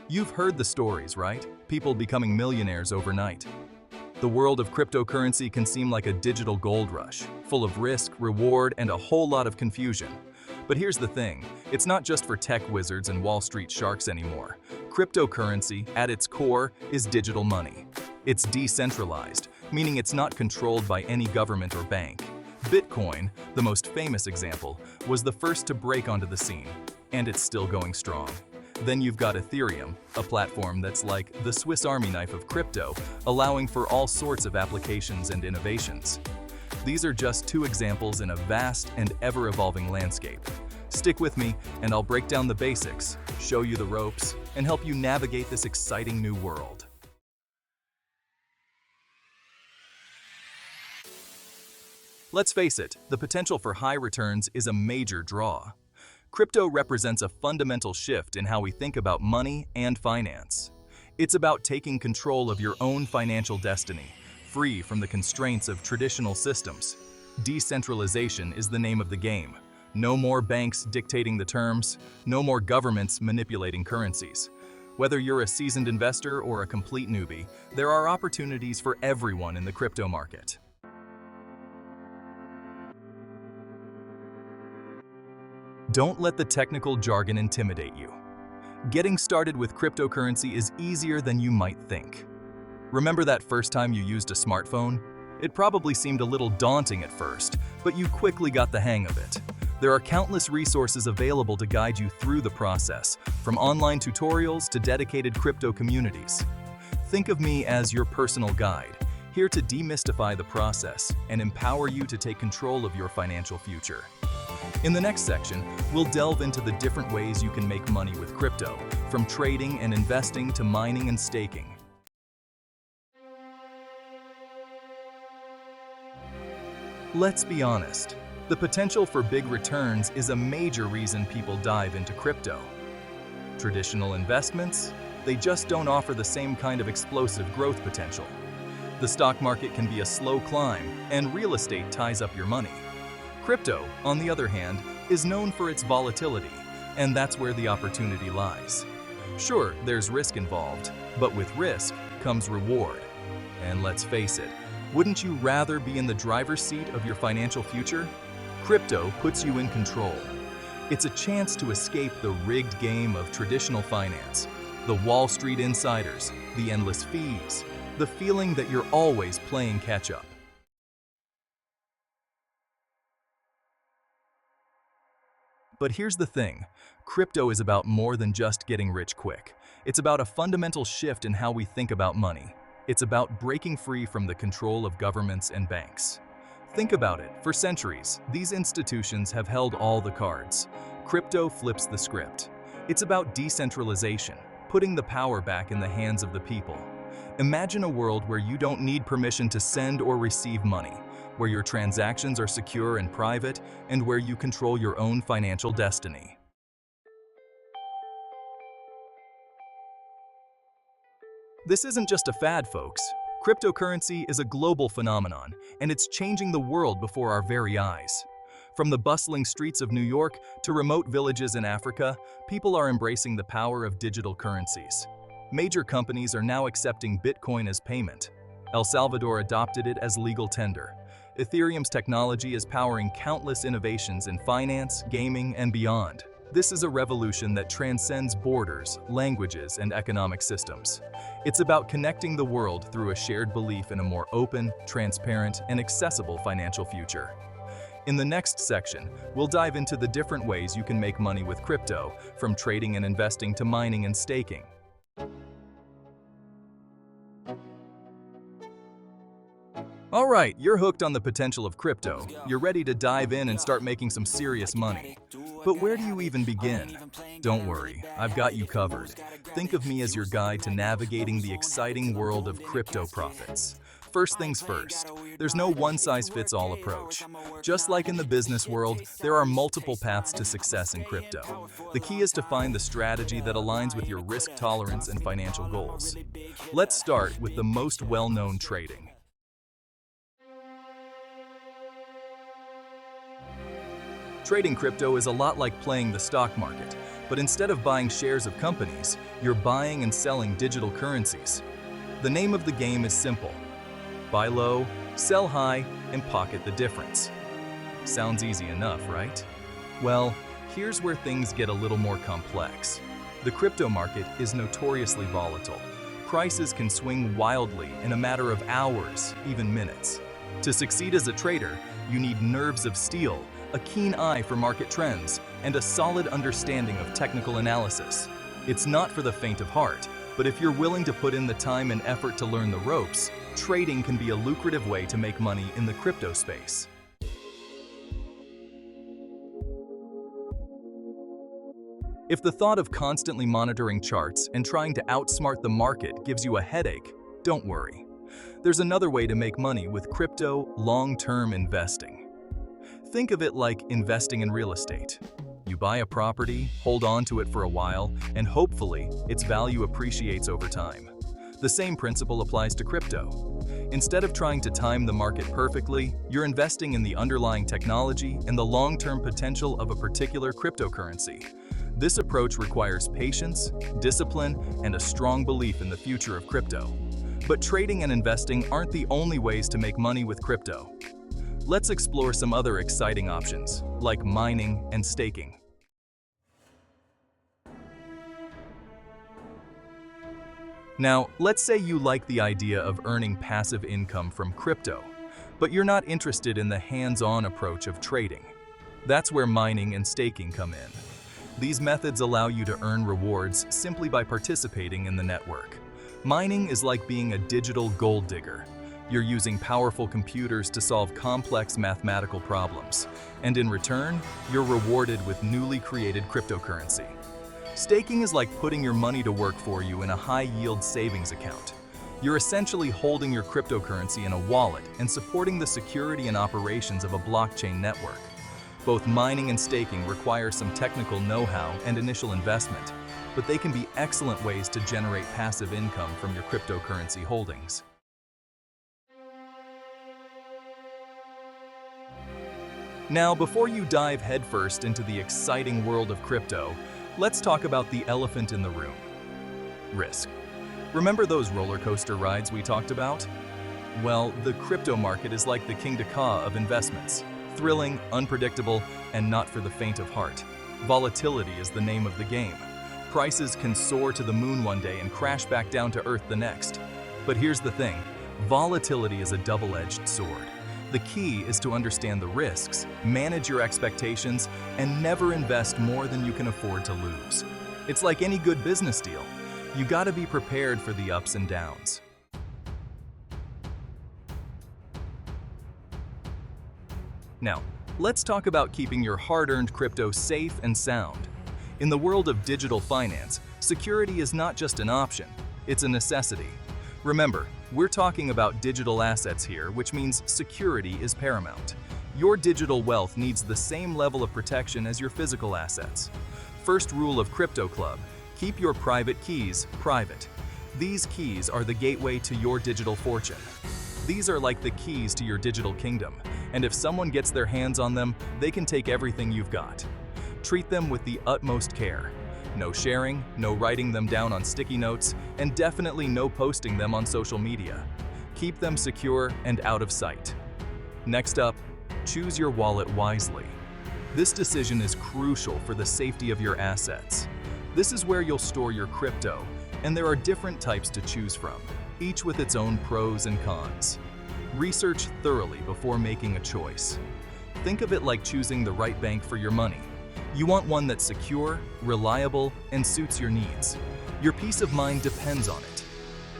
You've heard the stories, right? People becoming millionaires overnight. The world of cryptocurrency can seem like a digital gold rush, full of risk, reward, and a whole lot of confusion. But here's the thing, it's not just for tech wizards and Wall Street sharks anymore. Cryptocurrency, at its core, is digital money. It's decentralized, meaning it's not controlled by any government or bank. Bitcoin, the most famous example, was the first to break onto the scene, and it's still going strong. Then you've got Ethereum, a platform that's like the Swiss Army knife of crypto, allowing for all sorts of applications and innovations. These are just two examples in a vast and ever-evolving landscape. Stick with me, and I'll break down the basics, show you the ropes, and help you navigate this exciting new world. Let's face it, the potential for high returns is a major draw. Crypto represents a fundamental shift in how we think about money and finance. It's about taking control of your own financial destiny, free from the constraints of traditional systems. Decentralization is the name of the game. No more banks dictating the terms, no more governments manipulating currencies. Whether you're a seasoned investor or a complete newbie, there are opportunities for everyone in the crypto market. Don't let the technical jargon intimidate you. Getting started with cryptocurrency is easier than you might think. Remember that first time you used a smartphone? It probably seemed a little daunting at first, but you quickly got the hang of it. There are countless resources available to guide you through the process, from online tutorials to dedicated crypto communities. Think of me as your personal guide, here to demystify the process and empower you to take control of your financial future. In the next section, we'll delve into the different ways you can make money with crypto, from trading and investing to mining and staking. Let's be honest, the potential for big returns is a major reason people dive into crypto. Traditional investments, they just don't offer the same kind of explosive growth potential. The stock market can be a slow climb, and real estate ties up your money. Crypto, on the other hand, is known for its volatility, and that's where the opportunity lies. Sure, there's risk involved, but with risk comes reward. And let's face it, wouldn't you rather be in the driver's seat of your financial future? Crypto puts you in control. It's a chance to escape the rigged game of traditional finance, the Wall Street insiders, the endless fees, the feeling that you're always playing catch-up. But here's the thing, crypto is about more than just getting rich quick. It's about a fundamental shift in how we think about money. It's about breaking free from the control of governments and banks. Think about it, for centuries, these institutions have held all the cards. Crypto flips the script. It's about decentralization, putting the power back in the hands of the people. Imagine a world where you don't need permission to send or receive money, where your transactions are secure and private, and where you control your own financial destiny. This isn't just a fad, folks. Cryptocurrency is a global phenomenon, and it's changing the world before our very eyes. From the bustling streets of New York to remote villages in Africa, people are embracing the power of digital currencies. Major companies are now accepting Bitcoin as payment. El Salvador adopted it as legal tender. Ethereum's technology is powering countless innovations in finance, gaming, and beyond. This is a revolution that transcends borders, languages, and economic systems. It's about connecting the world through a shared belief in a more open, transparent, and accessible financial future. In the next section, we'll dive into the different ways you can make money with crypto, from trading and investing to mining and staking. All right, you're hooked on the potential of crypto. You're ready to dive in and start making some serious money. But where do you even begin? Don't worry, I've got you covered. Think of me as your guide to navigating the exciting world of crypto profits. First things first, there's no one-size-fits-all approach. Just like in the business world, there are multiple paths to success in crypto. The key is to find the strategy that aligns with your risk tolerance and financial goals. Let's start with the most well-known trading. Trading crypto is a lot like playing the stock market. But instead of buying shares of companies, you're buying and selling digital currencies. The name of the game is simple. Buy low, sell high, and pocket the difference. Sounds easy enough, right? Well, here's where things get a little more complex. The crypto market is notoriously volatile. Prices can swing wildly in a matter of hours, even minutes. To succeed as a trader, you need nerves of steel, a keen eye for market trends, and a solid understanding of technical analysis. It's not for the faint of heart, but if you're willing to put in the time and effort to learn the ropes, trading can be a lucrative way to make money in the crypto space. If the thought of constantly monitoring charts and trying to outsmart the market gives you a headache, don't worry. There's another way to make money with crypto long-term investing. Think of it like investing in real estate. You buy a property, hold on to it for a while, and hopefully its value appreciates over time. The same principle applies to crypto. Instead of trying to time the market perfectly, you're investing in the underlying technology and the long-term potential of a particular cryptocurrency. This approach requires patience, discipline, and a strong belief in the future of crypto. But trading and investing aren't the only ways to make money with crypto. Let's explore some other exciting options, like mining and staking. Now, let's say you like the idea of earning passive income from crypto, but you're not interested in the hands-on approach of trading. That's where mining and staking come in. These methods allow you to earn rewards simply by participating in the network. Mining is like being a digital gold digger. You're using powerful computers to solve complex mathematical problems, and in return, you're rewarded with newly created cryptocurrency. Staking is like putting your money to work for you in a high-yield savings account. You're essentially holding your cryptocurrency in a wallet and supporting the security and operations of a blockchain network. Both mining and staking require some technical know-how and initial investment, but they can be excellent ways to generate passive income from your cryptocurrency holdings. Now, before you dive headfirst into the exciting world of crypto, let's talk about the elephant in the room: risk. Remember those roller coaster rides we talked about? Well, the crypto market is like the King Ka of investments. Thrilling, unpredictable, and not for the faint of heart. Volatility is the name of the game. Prices can soar to the moon one day and crash back down to earth the next. But here's the thing: volatility is a double-edged sword. The key is to understand the risks, manage your expectations, and never invest more than you can afford to lose. It's like any good business deal. You gotta be prepared for the ups and downs. Now, let's talk about keeping your hard-earned crypto safe and sound. In the world of digital finance, security is not just an option, it's a necessity. Remember, we're talking about digital assets here, which means security is paramount. Your digital wealth needs the same level of protection as your physical assets. First rule of Crypto Club: keep your private keys private. These keys are the gateway to your digital fortune. These are like the keys to your digital kingdom, and if someone gets their hands on them, they can take everything you've got. Treat them with the utmost care. No sharing, no writing them down on sticky notes, and definitely no posting them on social media. Keep them secure and out of sight. Next up, choose your wallet wisely. This decision is crucial for the safety of your assets. This is where you'll store your crypto, and there are different types to choose from, each with its own pros and cons. Research thoroughly before making a choice. Think of it like choosing the right bank for your money. You want one that's secure, reliable, and suits your needs. Your peace of mind depends on it.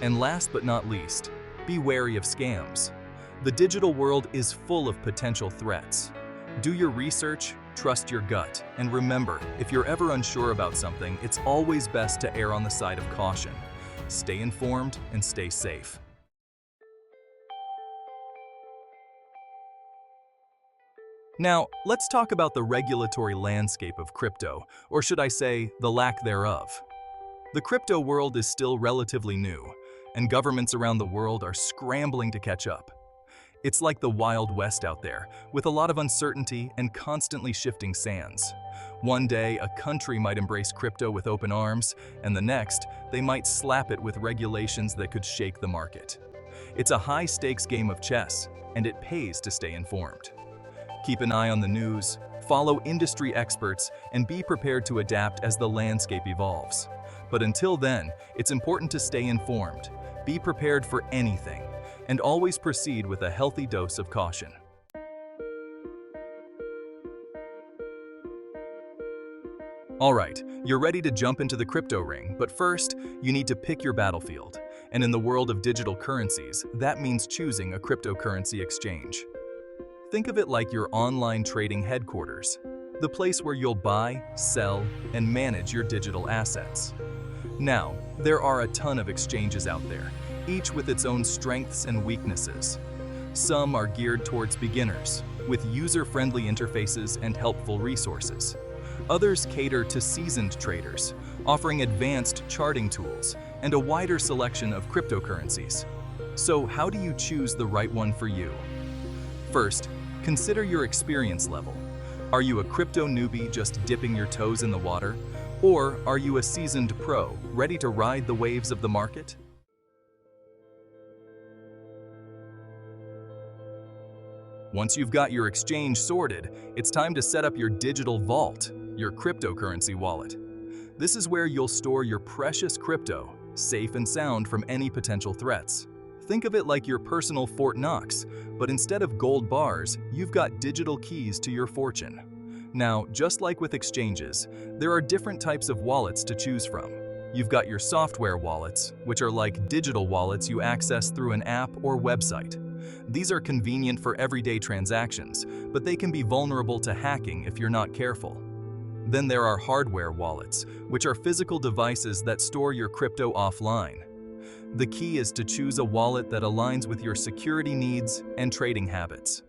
And last but not least, be wary of scams. The digital world is full of potential threats. Do your research, trust your gut, and remember, if you're ever unsure about something, it's always best to err on the side of caution. Stay informed and stay safe. Now, let's talk about the regulatory landscape of crypto, or should I say, the lack thereof. The crypto world is still relatively new, and governments around the world are scrambling to catch up. It's like the Wild West out there, with a lot of uncertainty and constantly shifting sands. One day, a country might embrace crypto with open arms, and the next, they might slap it with regulations that could shake the market. It's a high-stakes game of chess, and it pays to stay informed. Keep an eye on the news, follow industry experts, and be prepared to adapt as the landscape evolves. But until then, it's important to stay informed, be prepared for anything, and always proceed with a healthy dose of caution. Alright, you're ready to jump into the crypto ring, but first, you need to pick your battlefield. And in the world of digital currencies, that means choosing a cryptocurrency exchange. Think of it like your online trading headquarters, the place where you'll buy, sell, and manage your digital assets. Now, there are a ton of exchanges out there, each with its own strengths and weaknesses. Some are geared towards beginners, with user-friendly interfaces and helpful resources. Others cater to seasoned traders, offering advanced charting tools and a wider selection of cryptocurrencies. So how do you choose the right one for you? First, consider your experience level. Are you a crypto newbie just dipping your toes in the water? Or are you a seasoned pro, ready to ride the waves of the market? Once you've got your exchange sorted, it's time to set up your digital vault, your cryptocurrency wallet. This is where you'll store your precious crypto, safe and sound from any potential threats. Think of it like your personal Fort Knox, but instead of gold bars, you've got digital keys to your fortune. Now, just like with exchanges, there are different types of wallets to choose from. You've got your software wallets, which are like digital wallets you access through an app or website. These are convenient for everyday transactions, but they can be vulnerable to hacking if you're not careful. Then there are hardware wallets, which are physical devices that store your crypto offline. The key is to choose a wallet that aligns with your security needs and trading habits.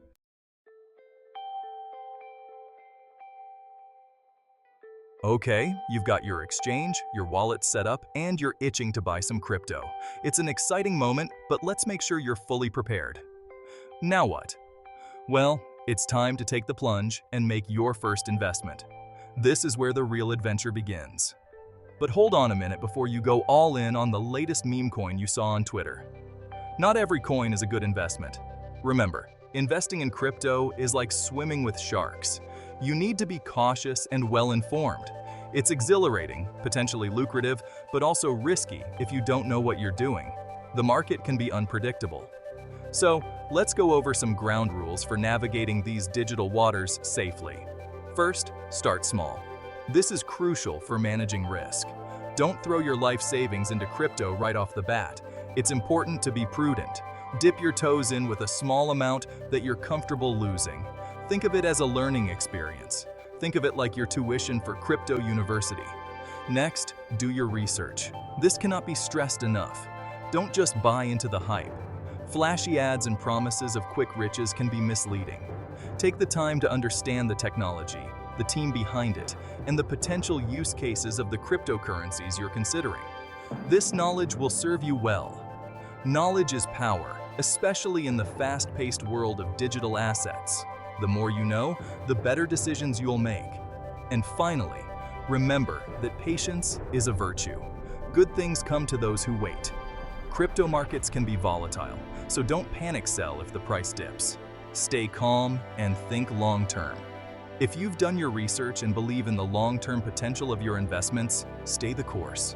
Okay, you've got your exchange, your wallet set up, and you're itching to buy some crypto. It's an exciting moment, but let's make sure you're fully prepared. Now what? Well, it's time to take the plunge and make your first investment. This is where the real adventure begins. But hold on a minute before you go all in on the latest meme coin you saw on Twitter. Not every coin is a good investment. Remember, investing in crypto is like swimming with sharks. You need to be cautious and well-informed. It's exhilarating, potentially lucrative, but also risky if you don't know what you're doing. The market can be unpredictable. So, let's go over some ground rules for navigating these digital waters safely. First, start small. This is crucial for managing risk. Don't throw your life savings into crypto right off the bat. It's important to be prudent. Dip your toes in with a small amount that you're comfortable losing. Think of it as a learning experience. Think of it like your tuition for crypto university. Next, do your research. This cannot be stressed enough. Don't just buy into the hype. Flashy ads and promises of quick riches can be misleading. Take the time to understand the technology, the team behind it, and the potential use cases of the cryptocurrencies you're considering. This knowledge will serve you well. Knowledge is power, especially in the fast-paced world of digital assets. The more you know, the better decisions you'll make. And finally, remember that patience is a virtue. Good things come to those who wait. Crypto markets can be volatile, so don't panic sell if the price dips. Stay calm and think long-term. If you've done your research and believe in the long-term potential of your investments, stay the course.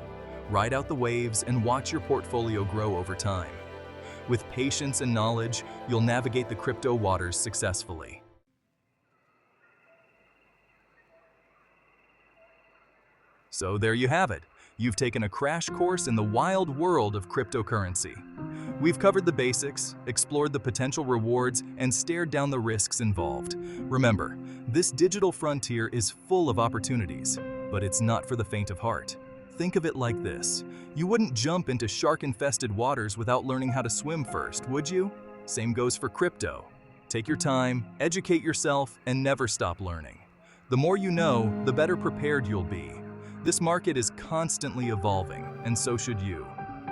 Ride out the waves and watch your portfolio grow over time. With patience and knowledge, you'll navigate the crypto waters successfully. So there you have it. You've taken a crash course in the wild world of cryptocurrency. We've covered the basics, explored the potential rewards, and stared down the risks involved. Remember, this digital frontier is full of opportunities, but it's not for the faint of heart. Think of it like this. You wouldn't jump into shark-infested waters without learning how to swim first, would you? Same goes for crypto. Take your time, educate yourself, and never stop learning. The more you know, the better prepared you'll be. This market is constantly evolving, and so should you.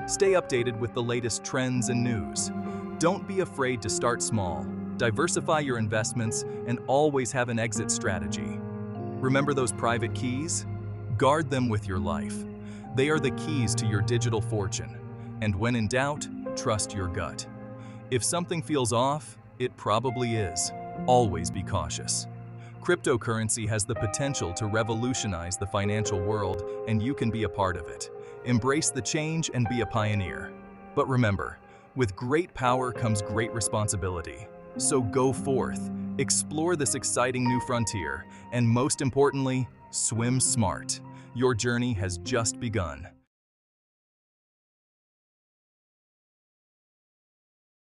Stay updated with the latest trends and news. Don't be afraid to start small, diversify your investments, and always have an exit strategy. Remember those private keys? Guard them with your life. They are the keys to your digital fortune. And when in doubt, trust your gut. If something feels off, it probably is. Always be cautious. Cryptocurrency has the potential to revolutionize the financial world, and you can be a part of it. Embrace the change and be a pioneer. But remember, with great power comes great responsibility. So go forth, explore this exciting new frontier, and most importantly, swim smart. Your journey has just begun.